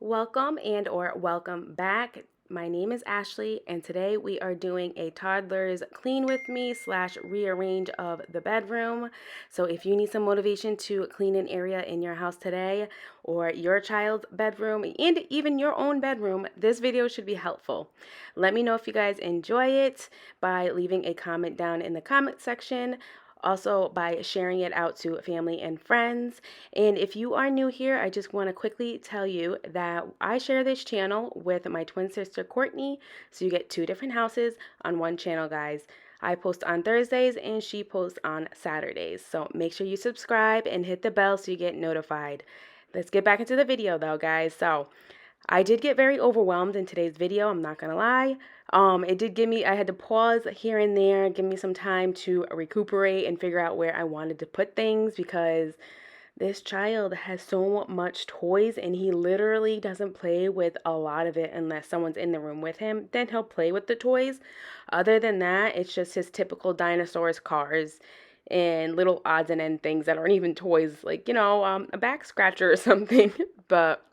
Welcome or welcome back. My name is Ashley, and today we are doing a toddler's clean with me / rearrange of the bedroom. So if you need some motivation to clean an area in your house today, or your child's bedroom, and even your own bedroom, this video should be helpful. Let me know if you guys enjoy it by leaving a comment down in the comment section. Also by sharing it out to family and friends. And if you are new here, I just want to quickly tell you that I share this channel with my twin sister Courtney, so you get two different houses on one channel, guys. I post on Thursdays and she posts on Saturdays, so make sure you subscribe and hit the bell so you get notified. Let's get back into the video though, guys. So I did get very overwhelmed in today's video, I'm not gonna lie. It did give me, I had to pause here and there, give me some time to recuperate and figure out where I wanted to put things, because this child has so much toys and he literally doesn't play with a lot of it unless someone's in the room with him. Then he'll play with the toys. Other than that, it's just his typical dinosaurs, cars, and little odds and end things that aren't even toys, like, a back scratcher or something. But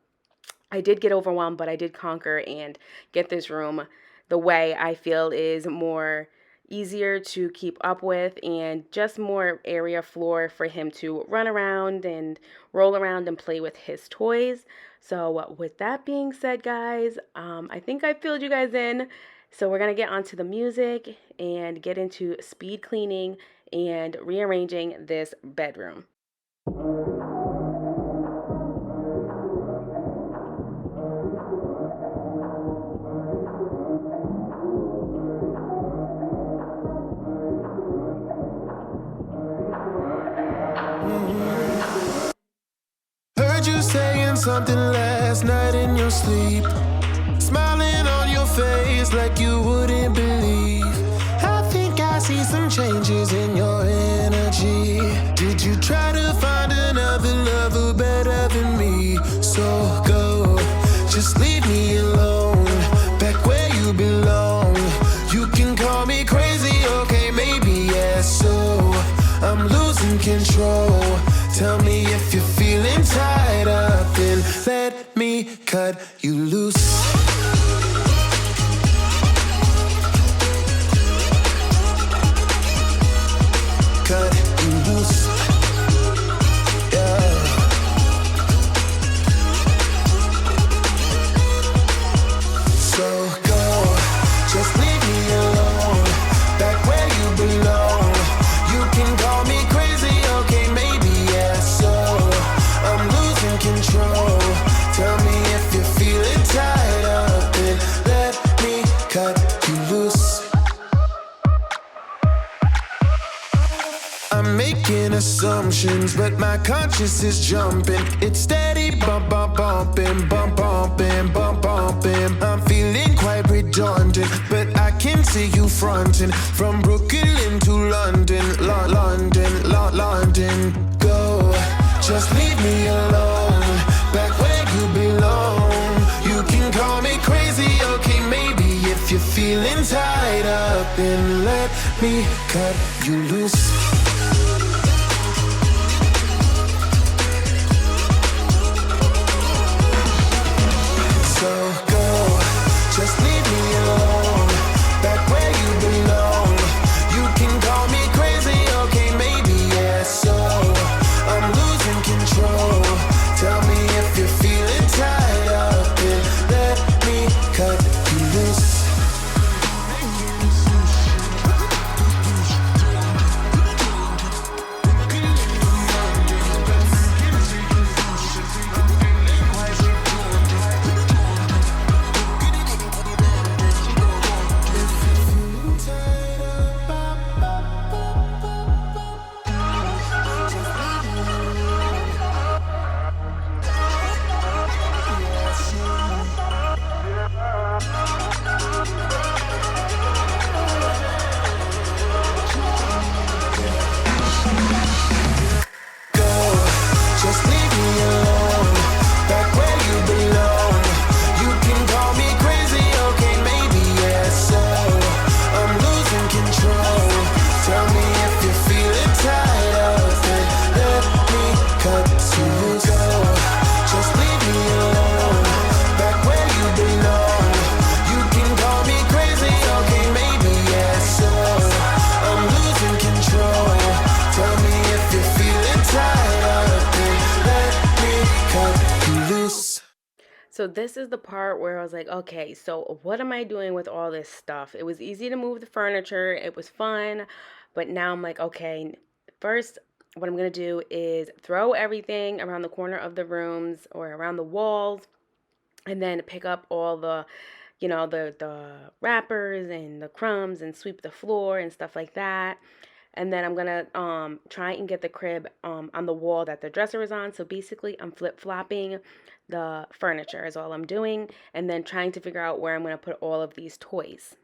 I did get overwhelmed, but I did conquer and get this room the way I feel is more easier to keep up with, and just more area floor for him to run around and roll around and play with his toys. So with that being said, guys, I think I filled you guys in. So we're going to get onto the music and get into speed cleaning and rearranging this bedroom. Heard you saying something last night in your sleep, smiling on your face like you wouldn't believe. I think I see some changes in your energy. Did you try to find another lover better than me? So go, just leave me alone, back where you belong. You can call me crazy, okay, maybe, yeah. So I'm losing control. Tell me if you're feeling tied up, and let me cut you loose. Cut you loose. Yeah. So go, just leave me alone, back where you belong. You can call me crazy, okay, maybe, yeah. So I'm losing control. Tell me if you're feeling tied up, and let me cut you loose. I'm making assumptions, but my conscience is jumping. It's steady bump, bump, bumping, bump, bumping, bump, bumping. I'm feeling quite redundant, but I can see you fronting. From Brooklyn to London, London. Go, just leave me alone, back where you belong. You can call me crazy, okay, maybe, if you're feeling tied up, and let me cut you loose. So go, just leave me alone, back where you belong. You can call me crazy, okay, maybe, yeah. So I'm losing control. Tell me if you're feeling tied up, and let me cut you loose. So this is the part where I was like, okay, so what am I doing with all this stuff? It was easy to move the furniture. It was fun. But now I'm like, okay, first, what I'm going to do is throw everything around the corner of the rooms or around the walls, and then pick up all the, the wrappers and the crumbs and sweep the floor and stuff like that. And then I'm gonna try and get the crib on the wall that the dresser is on. So basically I'm flip-flopping the furniture is all I'm doing, and then trying to figure out where I'm gonna put all of these toys.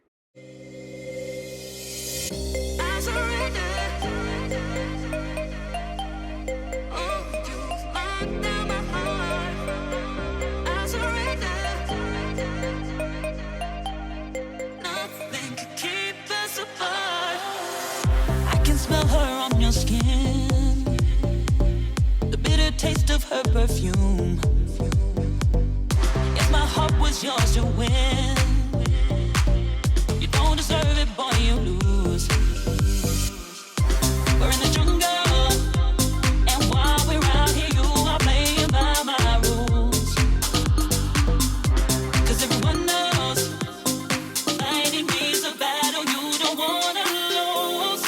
Skin, the bitter taste of her perfume. If my heart was yours to win, you don't deserve it, boy, you lose. We're in the jungle, and while we're out here, you are playing by my rules. 'Cause everyone knows fighting me's a battle you don't wanna lose.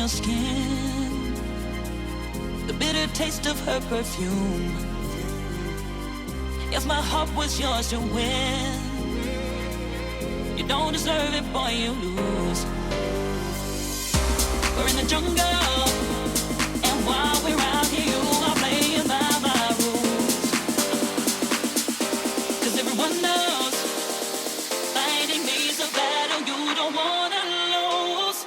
Skin, the bitter taste of her perfume. If my heart was yours to win, you don't deserve it, boy, you lose. We're in the jungle, and while we're out here, you are playing by my rules. 'Cause everyone knows fighting me's a battle you don't wanna lose.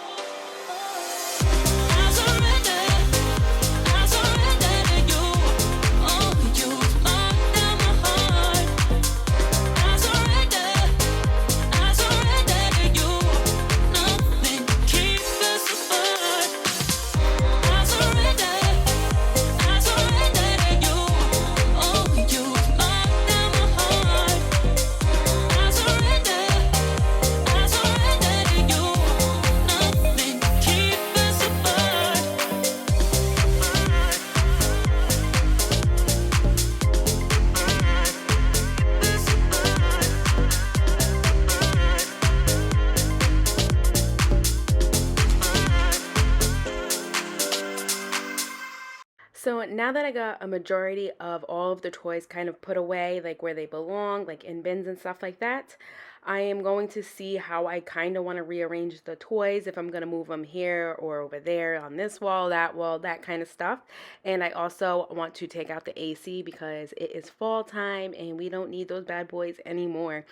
So now that I got a majority of all of the toys kind of put away, like where they belong, like in bins and stuff like that, I am going to see how I kind of want to rearrange the toys, if I'm going to move them here or over there on this wall, that kind of stuff. And I also want to take out the AC because it is fall time and we don't need those bad boys anymore.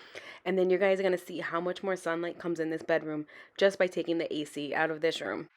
And then you guys are going to see how much more sunlight comes in this bedroom just by taking the AC out of this room.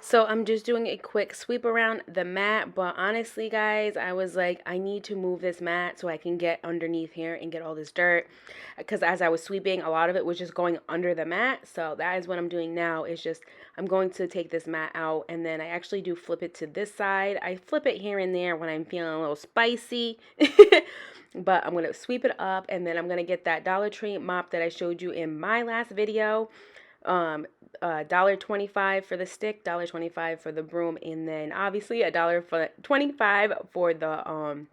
So I'm just doing a quick sweep around the mat, but honestly guys, I was like, I need to move this mat so I can get underneath here and get all this dirt, because as I was sweeping, a lot of it was just going under the mat. So that is what I'm doing now, is just I'm going to take this mat out, and then I actually do flip it to this side. I flip it here and there when I'm feeling a little spicy. But I'm going to sweep it up, and then I'm going to get that Dollar Tree mop that I showed you in my last video. $1.25 for the stick, $1.25 for the broom, and then obviously $1.25 for the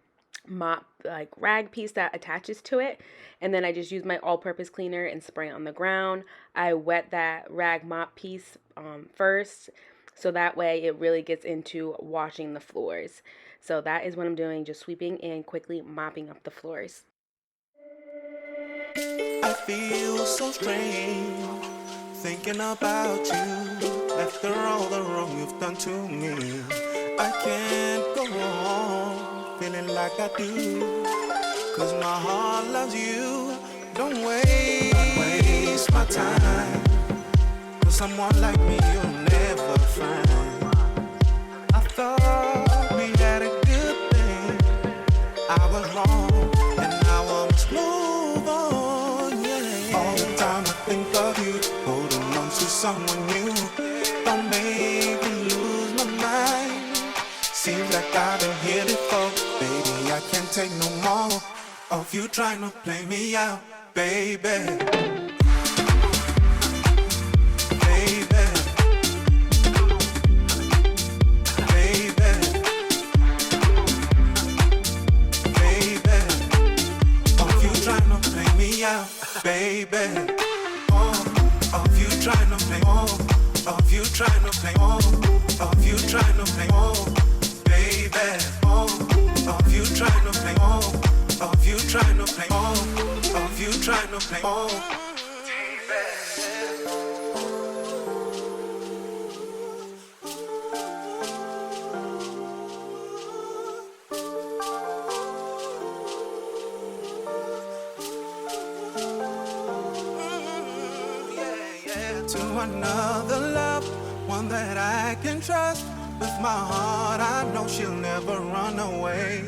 mop like rag piece that attaches to it. And then I just use my all-purpose cleaner and spray it on the ground. I wet that rag mop piece first, so that way it really gets into washing the floors. So that is what I'm doing, just sweeping and quickly mopping up the floors. I feel so strange thinking about you after all the wrong you've done to me. I can't go on feeling like I do, 'cause my heart loves you. Don't waste my time, 'cause someone like me you'll never find. I thought we had a good thing, I was wrong, and now I must move on, yeah. All the time I think of you, holding on to someone new, don't make me lose my mind. Seems like I've been here before, baby, I can't take no more of you trying to play me out, baby. Baby, of you trying to play, of you trying to play, of you trying to play, baby, of you trying to play, of you trying to play, of you trying to play, to another love, one that I can trust. With my heart, I know she'll never run away.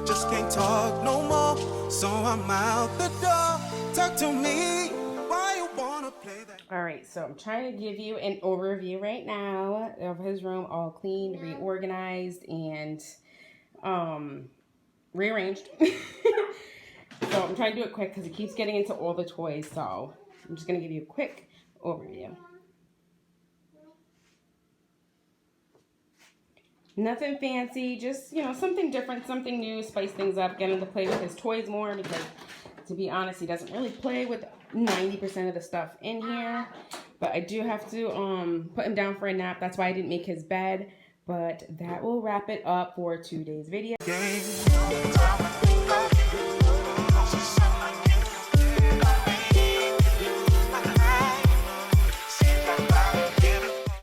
Just can't talk no more, so I'm out the door. Talk to me, why you wanna play that? All right, so I'm trying to give you an overview right now of his room, all cleaned, reorganized, and rearranged. So I'm trying to do it quick because he keeps getting into all the toys, so I'm just going to give you a quick overview. Nothing fancy, just, you know, something different, something new, spice things up, get him to play with his toys more, because to be honest, he doesn't really play with 90% of the stuff in here. But I do have to put him down for a nap. That's why I didn't make his bed. But that will wrap it up for today's video.